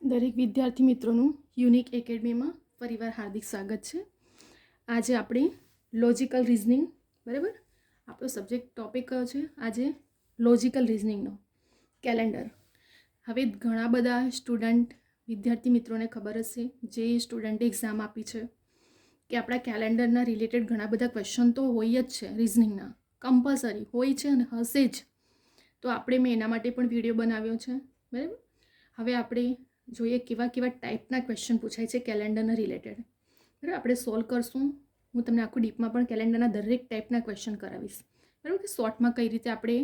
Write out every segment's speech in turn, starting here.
દરેક વિદ્યાર્થી મિત્રોનું યુનિક એકેડમીમાં ફરીવાર હાર્દિક સ્વાગત છે. આજે આપણે લોજિકલ રિઝનિંગ, બરાબર, આપણો સબ્જેક્ટ ટોપિક કયો છે આજે? લોજિકલ રિઝનિંગનો કેલેન્ડર. હવે ઘણા બધા સ્ટુડન્ટ વિદ્યાર્થી મિત્રોને ખબર હશે, જે સ્ટુડન્ટે એક્ઝામ આપી છે, કે આપણા કેલેન્ડરના રિલેટેડ ઘણા બધા ક્વેશ્ચન તો હોય જ છે. રિઝનિંગના કમ્પલસરી હોય છે અને હશે જ. તો આપણે મેં એના માટે પણ વિડીયો બનાવ્યો છે, બરાબર. હવે આપણે જોઈએ કેવા કેવા ટાઈપના ક્વેશ્ચન પૂછાય છે કેલેન્ડરના રિલેટેડ, બરાબર. આપણે સોલ્વ કરશું. હું તમને આખું ડીપમાં પણ કેલેન્ડરના દરેક ટાઈપના ક્વેશ્ચન કરાવીશ, બરાબર, કે શોર્ટમાં કઈ રીતે આપણે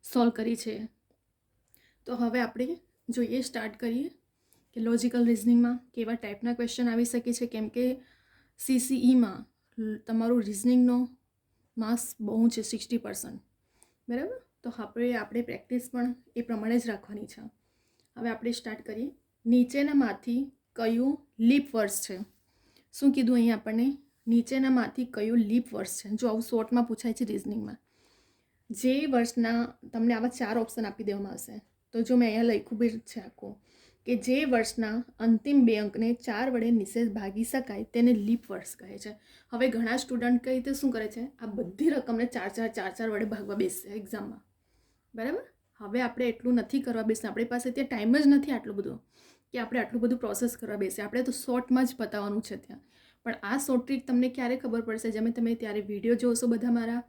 સોલ્વ કરી છે. તો હવે આપણે જોઈએ, સ્ટાર્ટ કરીએ કે લોજિકલ રિઝનિંગમાં કેવા ટાઈપના ક્વેશ્ચન આવી શકે છે. કેમ કે CCEમાં તમારું રિઝનિંગનો માર્ક્સ બહુ છે, 60%, બરાબર. તો આપણે પ્રેક્ટિસ પણ એ પ્રમાણે જ રાખવાની છે. હવે આપણે સ્ટાર્ટ કરીએ. નીચેનામાંથી કયું લીપ વર્ષ છે? શું કીધું અહીં આપણને? નીચેનામાંથી કયું લીપ વર્ષ છે? જો આવું શોર્ટમાં પૂછાય છે રિઝનિંગમાં, જે વર્ષના તમને આવા 4 ઓપ્શન આપી દેવામાં આવશે. તો જો મેં અહીંયા લખ્યું બી છે આખું, કે જે વર્ષના અંતિમ 2 અંકને 4 વડે નિશેષ ભાગી શકાય તેને લીપ વર્ષ કહે છે. હવે ઘણા સ્ટુડન્ટ કઈ રીતે શું કરે છે, આ બધી રકમને 4 વડે ભાગવા બેસશે એક્ઝામમાં, બરાબર. હવે આપણે એટલું નથી કરવા બેસશે, આપણી પાસે ત્યાં ટાઈમ જ નથી આટલું બધું કે આપણે આટલું બધું પ્રોસેસ કરવા બેસીએ. આપણે તો શોર્ટમાં જ પતાવવાનું છે ત્યાં. પણ આ શોર્ટ ટ્રીક તમને ક્યારે ખબર પડશે? જેમ તમે ત્યારે વિડીયો જોશો બધા મારા,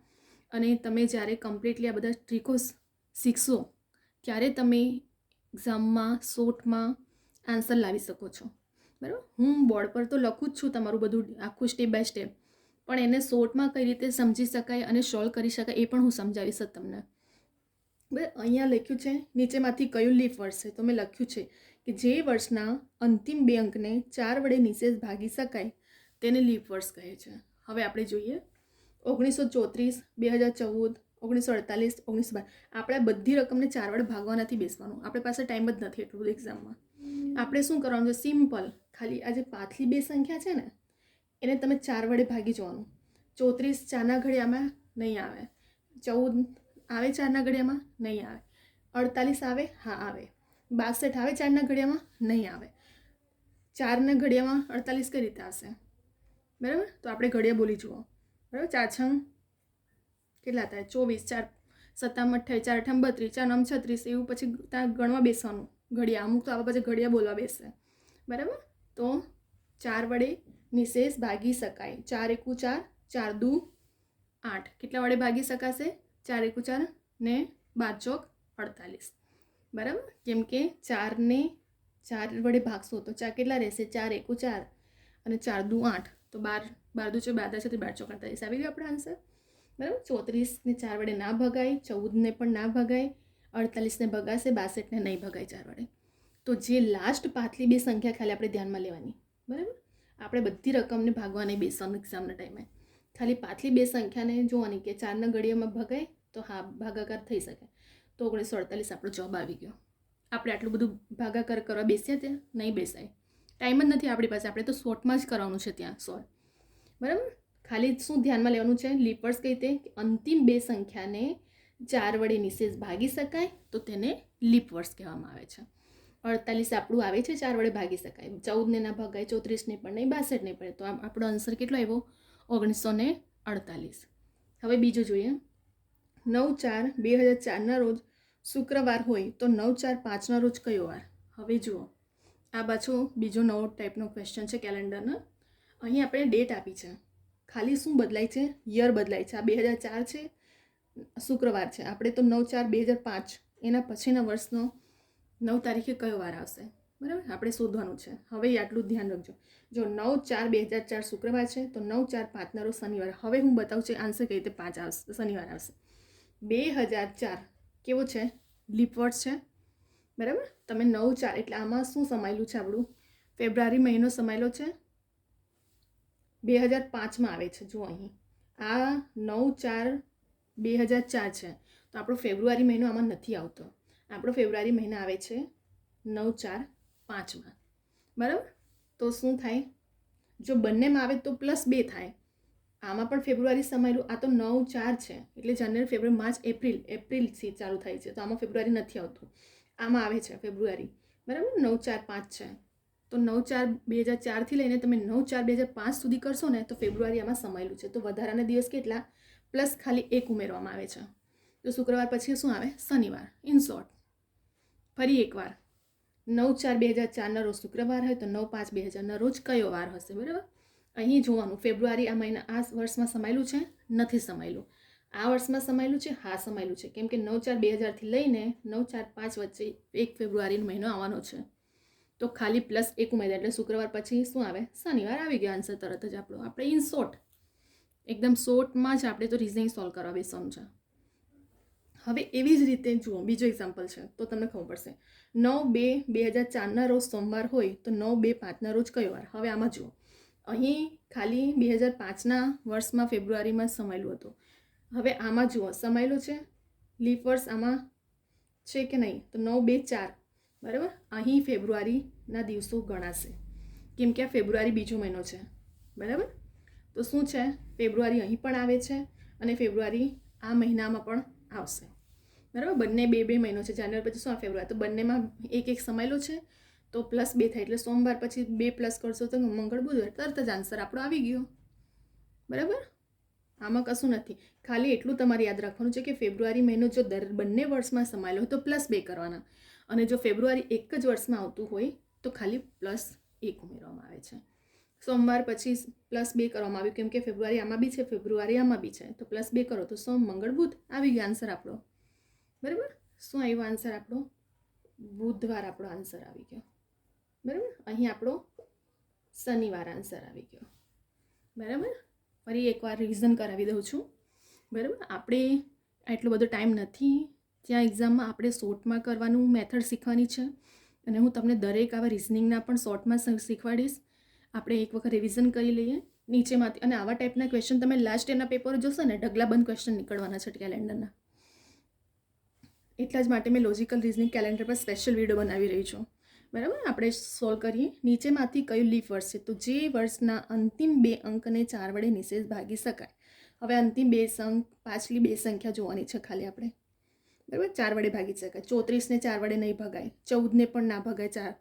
અને તમે જ્યારે કમ્પ્લીટલી આ બધા ટ્રીકો શીખશો, ત્યારે તમે એક્ઝામમાં શોર્ટમાં આન્સર લાવી શકો છો, બરાબર. હું બોર્ડ પર તો લખું જ છું તમારું બધું આખું સ્ટેપ બાય સ્ટેપ, પણ એને શોર્ટમાં કઈ રીતે સમજી શકાય અને સોલ્વ કરી શકાય એ પણ હું સમજાવીશ તમને. બરાબર. અહીંયા લખ્યું છે નીચેમાંથી કયું લીપ વર્ષ છે? તો મેં લખ્યું છે કે જે વર્ષના અંતિમ 2 અંકને 4 વડે નિશેષ ભાગી શકાય તેને લીપ વર્ષ કહે છે. હવે આપણે જોઈએ 1934, 2014, 1948, 1912. આપણે બધી રકમને 4 વડે ભાગવા નથી બેસવાનું, આપણી પાસે ટાઈમ જ નથી એટલું બધું એક્ઝામમાં. આપણે શું કરવાનું છે? સિમ્પલ, ખાલી આ જે પાછલી 2 સંખ્યા છે ને, એને તમે 4 વડે ભાગી જવાનું. 34 4ના ઘડિયામાં નહીં આવે, 14 આવે 4ના ઘડિયામાં નહીં આવે, 48 આવે, હા આવે, 62 આવે 4ના ઘડિયામાં નહીં આવે, 4ના ઘડિયામાં 48 કઈ રીતે આવશે? બરાબર. તો આપણે ઘડિયા બોલી જુઓ, બરાબર. 4 6 કેટલા થાય? 24, 4 7 28, 4 8 32, 4 9 36, એવું પછી ત્યાં ગણવા બેસવાનું ઘડિયા. અમુક તો આવા પછી ઘડિયા બોલવા બેસશે, બરાબર. તો 4 વડે નિશેષ ભાગી શકાય. 4 એકુ 4, 4 દુ 8. કેટલા વડે ભાગી શકાશે? 4 એકુ 4 ને 12 ચોક 48, બરાબર. કેમ કે 4ને 4 વડે ભાગશો તો 4 કેટલા રહેશે? 4 એકુ 4 અને 4 દુ 8, તો 12 દુ 12 છે, 12 ચોક 48 આવી ગયો આપણો આન્સર, બરાબર. 34ને 4 વડે ના ભગાય, 14ને પણ ના ભગાય, 48ને ભગાશે, 62ને નહીં ભગાય 4 વડે. તો જે લાસ્ટ પાછલી 2 સંખ્યા ખાલી આપણે ધ્યાનમાં લેવાની, બરાબર. આપણે બધી રકમને ભાગવા નહીં બેસવાનું એક્ઝામના ટાઈમે. ખાલી પાછલી 2 સંખ્યાને જોવાની કે 4ના ઘડિયામાં ભગાય તો હા ભાગાકાર થઈ શકે. તો 1948 આપણો જવાબ આવી ગયો. આપણે આટલું બધું ભાગાકાર કરવા બેસ્યા ત્યાં નહીં બેસાય, ટાઈમ જ નથી આપણી પાસે. આપણે તો શોર્ટમાં જ કરવાનું છે ત્યાં સોલ્વ, બરાબર. ખાલી શું ધ્યાનમાં લેવાનું છે? લીપ વર્ષ કઈ રીતે? અંતિમ 2 સંખ્યાને 4 વડે નિશેષ ભાગી શકાય તો તેને લીપ વર્ષ કહેવામાં આવે છે. 48 આપણું આવે છે 4 વડે ભાગી શકાય, 14ને ના ભગાય, 34ને પણ નહીં, 62ને પણ. તો આપણો આન્સર કેટલો આવ્યો? 1948. હવે બીજું જોઈએ. 9/4/2004ના રોજ શુક્રવાર હોય તો 9/4/5ના રોજ કયો વાર? હવે જુઓ, આ પાછું બીજો નવો ટાઈપનો ક્વેશ્ચન છે કેલેન્ડરનો. અહીં આપણે ડેટ આપી છે, ખાલી શું બદલાય છે? યર બદલાય છે. આ 2004 છે, શુક્રવાર છે. આપણે તો 9/4/2005 એના પછીના વર્ષનો 9 તારીખે કયો વાર આવશે, બરાબર, આપણે શોધવાનું છે. હવે આટલું ધ્યાન રાખજો. જો 9/4/2004 શુક્રવાર છે તો 9/4/5ના રોજ શનિવાર. હવે હું બતાવું છું આન્સર કઈ રીતે 5 આવશે, શનિવાર આવશે. 2004 કેવો છે? લીપ વર્ષ છે, બરાબર. તમે 9/4 એટલે આમાં શું સમાયેલું છે? આપણું ફેબ્રુઆરી મહિનો સમાયેલો છે, 2005માં આવે છે. જો અહીં આ 9/4/2004 છે, તો આપણો ફેબ્રુઆરી મહિનો આમાં નથી આવતો. આપણો ફેબ્રુઆરી મહિના આવે છે 9/4/5માં, બરાબર. તો શું થાય? જો બંનેમાં આવે તો +2 થાય. આમાં પણ ફેબ્રુઆરી સમાયેલું, આ તો 9/4 છે એટલે જાન્યુઆરી, ફેબ્રુઆરી, માર્ચ, એપ્રિલથી ચાલુ થાય છે. તો આમાં ફેબ્રુઆરી નથી આવતું, આમાં આવે છે ફેબ્રુઆરી, બરાબર. 9/4/5 છે તો 9/4/2004થી લઈને તમે 9/4/2005 સુધી કરશો ને તો ફેબ્રુઆરી આમાં સમાયેલું છે. તો વધારાના દિવસ કેટલા? પ્લસ ખાલી 1 ઉમેરવામાં આવે છે. તો શુક્રવાર પછી શું આવે? શનિવાર. ઇન શોર્ટ ફરી એકવાર 9/4/2004ના રોજ શુક્રવાર હોય તો 9/5/2000ના રોજ કયો વાર હશે? બરાબર. અહીં જોવાનું ફેબ્રુઆરી આ મહિના આ વર્ષમાં સમાયેલું છે? નથી સમાયેલું. આ વર્ષમાં સમાયેલું છે? હા સમાયેલું છે. કેમ કે 9/4/2000થી લઈને 9/4/5 વચ્ચે 1 ફેબ્રુઆરીનો મહિનો આવવાનો છે. તો ખાલી પ્લસ 1 ઉમેર્યા એટલે શુક્રવાર પછી શું આવે? શનિવાર. આવી ગયો આન્સર તરત જ આપણો. આપણે ઇન શોર્ટ એકદમ શોર્ટમાં જ આપણે તો રિઝનિંગ સોલ્વ કરવા બેસવાનું છે. હવે એવી જ રીતે જુઓ બીજો એક્ઝામ્પલ છે તો તમને ખબર પડશે. 9/2/2004ના રોજ સોમવાર હોય તો 9/2/5ના રોજ કયો વાર? હવે આમાં જુઓ અહીં ખાલી 2005ના વર્ષમાં ફેબ્રુઆરીમાં સમાયેલું હતું. હવે આમાં જુઓ સમાયેલું છે લીપ વર્ષ આમાં છે કે નહીં? તો 9/2/4 બરાબર. અહીં ફેબ્રુઆરીના દિવસો ગણાશે કેમ કે આ ફેબ્રુઆરી બીજો મહિનો છે. બરાબર. તો શું છે? ફેબ્રુઆરી અહીં પણ આવે છે અને ફેબ્રુઆરી આ મહિનામાં પણ આવશે. બરાબર. બંને 2 મહિનો છે. જાન્યુઆરી પછી શું? ફેબ્રુઆરી. તો બંનેમાં એક સમાયેલું છે તો +2 થાય એટલે સોમવાર પછી 2 પ્લસ કરશો તો મંગળ બુધવાર. તરત જ આન્સર આપણો આવી ગયો. બરાબર. આમાં કશું નથી. ખાલી એટલું તમારે યાદ રાખવાનું છે કે ફેબ્રુઆરી મહિનો જો બંને વર્ષમાં સમાયેલો હોય તો +2 કરવાના અને જો ફેબ્રુઆરી એક જ વર્ષમાં આવતું હોય તો ખાલી +1 ઉમેરવામાં આવે છે. સોમવાર પછી +2 કરવામાં આવ્યું કેમ કે ફેબ્રુઆરી આમાં બી છે, ફેબ્રુઆરી આમાં બી છે. તો +2 કરો તો સોમ મંગળ બુધ. આવી ગયો આન્સર આપણો. બરાબર. શું આવ્યો આન્સર આપણો? બુધવાર આપણો આન્સર આવી ગયો. બરાબર. અહીં આપણો શનિવાર આન્સર આવી ગયો. બરાબર. ફરી એકવાર રિવિઝન કરાવી દઉં છું. બરાબર. આપણે એટલો બધો ટાઈમ નથી ત્યાં એક્ઝામમાં. આપણે શોર્ટમાં કરવાનું મેથડ શીખવાની છે અને હું તમને દરેક આવા રિઝનિંગના પણ શોર્ટમાં શીખવાડીશ. આપણે એક વખત રિવિઝન કરી લઈએ નીચેમાંથી. અને આવા ટાઈપના ક્વેશ્ચન તમે લાસ્ટ યરના પેપર જોશો ને ઢગલાબંધ ક્વેશ્ચન નીકળવાના છે કેલેન્ડરના. એટલા જ માટે મેં લોજિકલ રિઝનિંગ કેલેન્ડર પર સ્પેશિયલ વિડીયો બનાવી રહી છું. બરાબર. આપણે સોલ્વ કરીએ. નીચેમાંથી કયું લીપ વર્ષ છે? તો જે વર્ષના અંતિમ 2 અંકને 4 વડે નિશેષ ભાગી શકાય. હવે અંતિમ 2 અંક પાછલી 2 સંખ્યા જોવાની છે ખાલી આપણે. બરાબર. 4 વડે ભાગી શકાય. 34ને 4 વડે નહીં ભગાય. 14ને પણ ના ભગાય. 4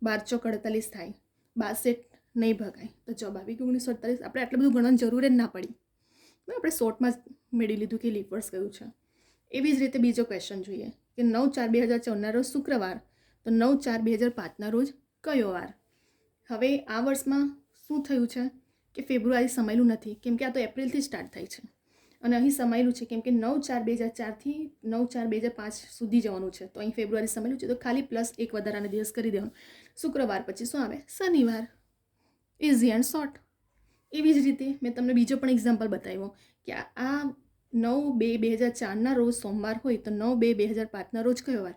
12 × 4 = 48 થાય. 62 નહીં ભગાય. તો જવાબ આવી ગયો 1948. આપણે આટલું બધું ગણવાની જરૂર જ ના પડી. આપણે શોર્ટમાં જ મેળવી લીધું કે લીપ વર્ષ કયું છે. એવી જ રીતે બીજો ક્વેશ્ચન જોઈએ કે 9/4/2014ના રોજ શુક્રવાર તો 9/4/2005ના રોજ કયો વાર? હવે આ વર્ષમાં શું થયું છે કે ફેબ્રુઆરી સમાયેલું નથી કેમ કે આ તો એપ્રિલથી સ્ટાર્ટ થાય છે અને અહીં સમાયેલું છે કેમ કે 9/4/2004થી 9/4/2005 સુધી જવાનું છે. તો અહીં ફેબ્રુઆરી સમાયેલું છે તો ખાલી +1 વધારાના દિવસ કરી દેવાનું. શુક્રવાર પછી શું આવે? શનિવાર. Easy and short. એવી જ રીતે મેં તમને બીજો પણ એક્ઝામ્પલ બતાવ્યો કે આ 9/2/2004ના રોજ સોમવાર હોય તો 9/2/2005ના રોજ કયો વાર?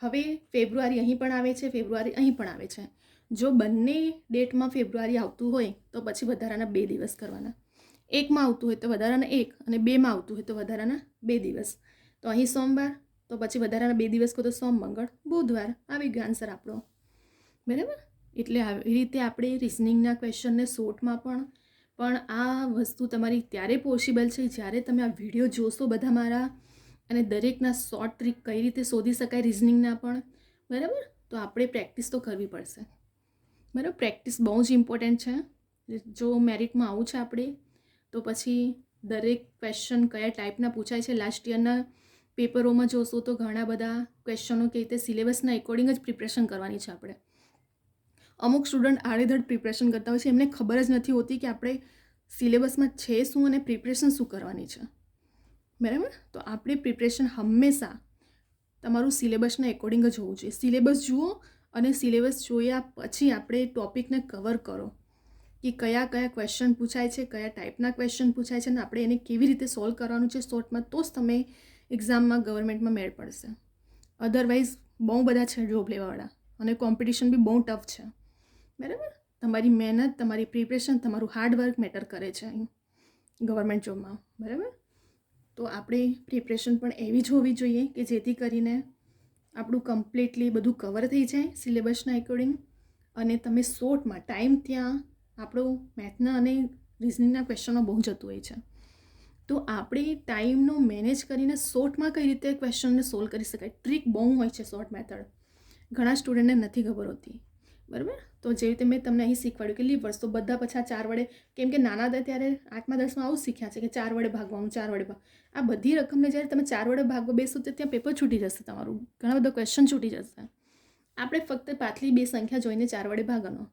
હવે ફેબ્રુઆરી અહીં પણ આવે છે, ફેબ્રુઆરી અહીં પણ આવે છે. જો બંને ડેટમાં ફેબ્રુઆરી આવતું હોય તો પછી વધારાના 2 દિવસ કરવાના. 1માં આવતું હોય તો વધારાના 1 અને 2માં આવતું હોય તો વધારાના 2 દિવસ. તો અહીં સોમવાર તો પછી વધારાના 2 દિવસ કહો તો સોમ મંગળ બુધવાર. આવી ગયો આન્સર આપણો. બરાબર. એટલે આવી રીતે આપણે રિઝનિંગના ક્વેશ્ચનને શોર્ટમાં પણ આ વસ્તુ તમારી ત્યારે પોસિબલ છે જ્યારે તમે આ વિડીયો જોશો બધા મારા અને દરેકના શોર્ટ ટ્રીક કઈ રીતે શોધી શકાય રિઝનિંગના પણ. બરાબર. તો આપણે પ્રેક્ટિસ તો કરવી પડશે. બરાબર. પ્રેક્ટિસ બહુ જ ઇમ્પોર્ટન્ટ છે. જો મેરિટમાં આવું છે આપણે તો પછી દરેક ક્વેશ્ચન કયા ટાઈપના પૂછાય છે લાસ્ટ યરના પેપરોમાં જોશો તો ઘણા બધા ક્વેશ્ચનો કેવી રીતે સિલેબસના એકોર્ડિંગ જ પ્રિપરેશન કરવાની છે આપણે. અમુક સ્ટુડન્ટ આડેધડ પ્રિપરેશન કરતા હોય છે. એમને ખબર જ નથી હોતી કે આપણે સિલેબસમાં છે શું અને પ્રિપરેશન શું કરવાની છે. બરાબર. તો આપણે પ્રિપરેશન હંમેશા તમારું સિલેબસના એકોર્ડિંગ જ હોવું જોઈએ. સિલેબસ જુઓ અને સિલેબસ જોયા પછી આપણે ટોપિકને કવર કરો કે કયા ક્વેશ્ચન પૂછાય છે, કયા ટાઈપના ક્વેશ્ચન પૂછાય છે અને આપણે એને કેવી રીતે સોલ્વ કરવાનું છે શોર્ટમાં. તો જ તમે એક્ઝામમાં ગવર્મેન્ટમાં મેળ પડશે. અધરવાઇઝ બહુ બધા છે જોબ લેવાવાળા અને કોમ્પિટિશન બી બહુ ટફ છે. બરાબર. તમારી મહેનત, તમારી પ્રિપરેશન, તમારું હાર્ડવર્ક મેટર કરે છે અહીં ગવર્મેન્ટ જોબમાં. બરાબર. તો આપણે પ્રિપરેશન પણ એવી જ હોવી જોઈએ કે જેથી કરીને આપણું કમ્પ્લીટલી બધું કવર થઈ જાય સિલેબસના એકોર્ડિંગ અને તમે શોર્ટમાં ટાઈમ ત્યાં આપણો મેથના અને રિઝનિંગના ક્વેશ્ચનો બહુ જતું હોય છે. તો આપણે ટાઈમનો મેનેજ કરીને શોર્ટમાં કઈ રીતે ક્વેશ્ચનને સોલ્વ કરી શકાય. ટ્રીક બહુ હોય છે શોર્ટ મેથડ. ઘણા સ્ટુડન્ટને નથી ખબર હોતી, બરાબર. તો જેવી રીતે મેં તમને અહીં શીખવાડ્યું કે લીવર્સ, તો બધા પછી 4 વડે, કેમ કે નાના હતા ત્યારે 8મા 10માં આવું શીખ્યા છે કે 4 વડે ભાગવાનું, 4 વડે ભાગ. આ બધી રકમને જ્યારે તમે 4 વડે ભાગવા બેસો તો ત્યાં પેપર છૂટી જશે તમારું, ઘણા બધા ક્વેશ્ચન છૂટી જશે. આપણે ફક્ત પાછલી 2 સંખ્યા જોઈને 4 વડે ભાગવાનો,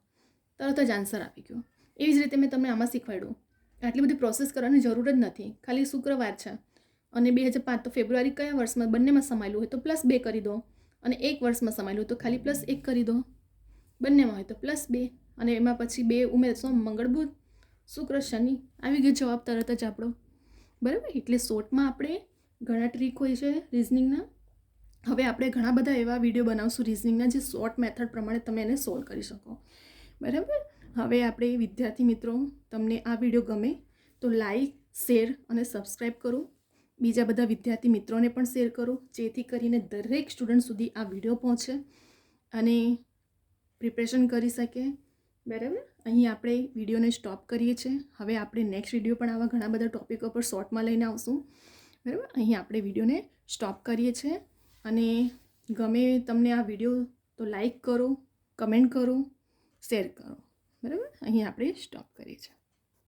તરત જ આન્સર આવી ગયો. એવી જ રીતે મેં તમને આમાં શીખવાડ્યું. આટલી બધી પ્રોસેસ કરવાની જરૂર જ નથી. ખાલી શુક્રવાર છે અને 2005 તો ફેબ્રુઆરી કયા વર્ષમાં બંનેમાં સમાયેલું હોય તો +2 કરી દો, અને 1 વર્ષમાં સમાયેલું હોય તો ખાલી +1 કરી દો, બંનેમાં હોય તો +2, અને એમાં પછી 2 ઉમેરશો, મંગળ બુધ શુક્ર શનિ, આવી ગયો જવાબ તરત જ આપણો, બરાબર. એટલે શોર્ટમાં આપણે ઘણા ટ્રીક હોય છે રિઝનિંગના. હવે આપણે ઘણા બધા એવા વિડીયો બનાવશું રિઝનિંગના જે શોર્ટ મેથડ પ્રમાણે તમે એને સોલ્વ કરી શકો, બરાબર. હવે આપણે વિદ્યાર્થી મિત્રો, તમને આ વિડીયો ગમે તો લાઈક, શેર અને સબસ્ક્રાઈબ કરો. બીજા બધા વિદ્યાર્થી મિત્રોને પણ શેર કરો, જેથી કરીને દરેક સ્ટુડન્ટ સુધી આ વિડીયો પહોંચે અને પ્રિપરેશન કરી શકે, બરાબર. અહીં આપણે વિડીયોને સ્ટોપ કરીએ છીએ. હવે આપણે નેક્સ્ટ વિડીયો પણ આવા ઘણા બધા ટોપિકો પર શોર્ટમાં લઈને આવશું, બરાબર. અહીં આપણે વિડીયોને સ્ટોપ કરીએ છીએ. અને ગમે તમને આ વિડીયો તો લાઈક કરો, કમેન્ટ કરો, શેર કરો, બરાબર. અહીં આપણે સ્ટોપ કરીએ છીએ.